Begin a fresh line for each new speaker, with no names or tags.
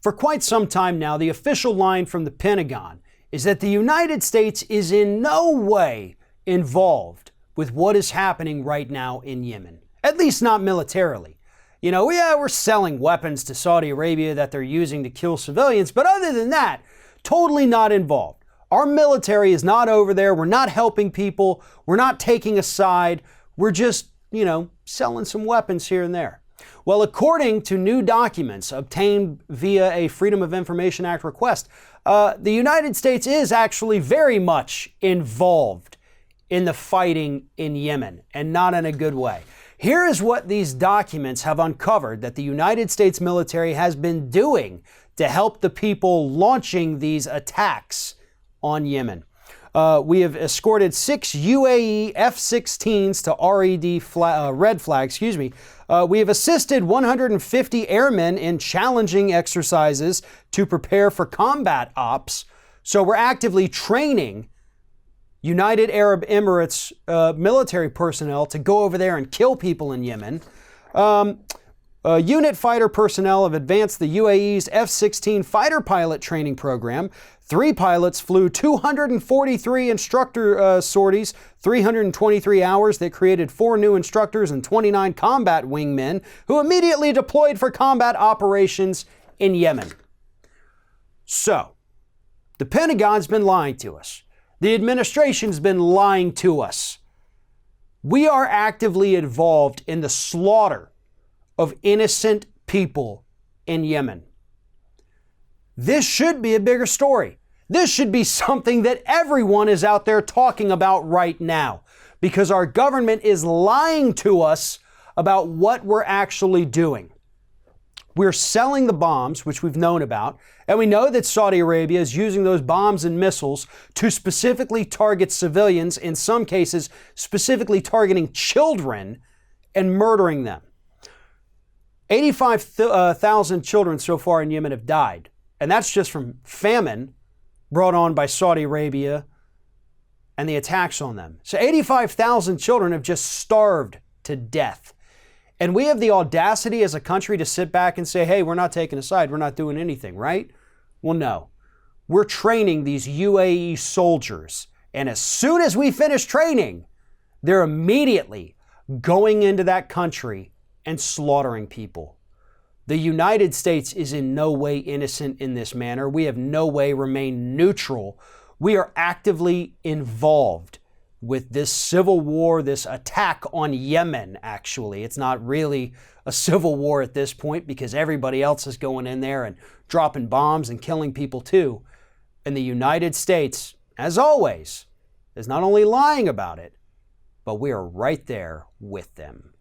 For quite some time now, the official line from the Pentagon is that the United States is in no way involved with what is happening right now in Yemen, at least not militarily. You know, yeah, we're selling weapons to Saudi Arabia that they're using to kill civilians, but other than that, totally not involved. Our military is not over there. We're not helping people. We're not taking a side. We're just, selling some weapons here and there. Well, according to new documents obtained via a Freedom of Information Act request, the United States is actually very much involved in the fighting in Yemen, and not in a good way. Here is what these documents have uncovered that the United States military has been doing to help the people launching these attacks on Yemen. We have escorted 6 UAE F-16s to red flag. We have assisted 150 airmen in challenging exercises to prepare for combat ops. So we're actively training United Arab Emirates military personnel to go over there and kill people in Yemen. Unit fighter personnel have advanced the UAE's F-16 fighter pilot training program. 3 pilots flew 243 instructor sorties, 323 hours that created 4 new instructors and 29 combat wingmen who immediately deployed for combat operations in Yemen. So, the Pentagon's been lying to us. The administration's been lying to us. We are actively involved in the slaughter of innocent people in Yemen. This should be a bigger story. This should be something that everyone is out there talking about right now, because our government is lying to us about what we're actually doing. We're selling the bombs, which we've known about, and we know that Saudi Arabia is using those bombs and missiles to specifically target civilians, in some cases specifically targeting children and murdering them. 85,000 children so far in Yemen have died, and that's just from famine brought on by Saudi Arabia and the attacks on them. So 85,000 children have just starved to death. And we have the audacity as a country to sit back and say, hey, we're not taking a side, we're not doing anything, right? Well, no. We're training these UAE soldiers, and as soon as we finish training, they're immediately going into that country and slaughtering people. The United States is in no way innocent in this manner. We have no way remained neutral. We are actively involved with this civil war, this attack on Yemen, actually. It's not really a civil war at this point because everybody else is going in there and dropping bombs and killing people too. And the United States, as always, is not only lying about it, but we are right there with them.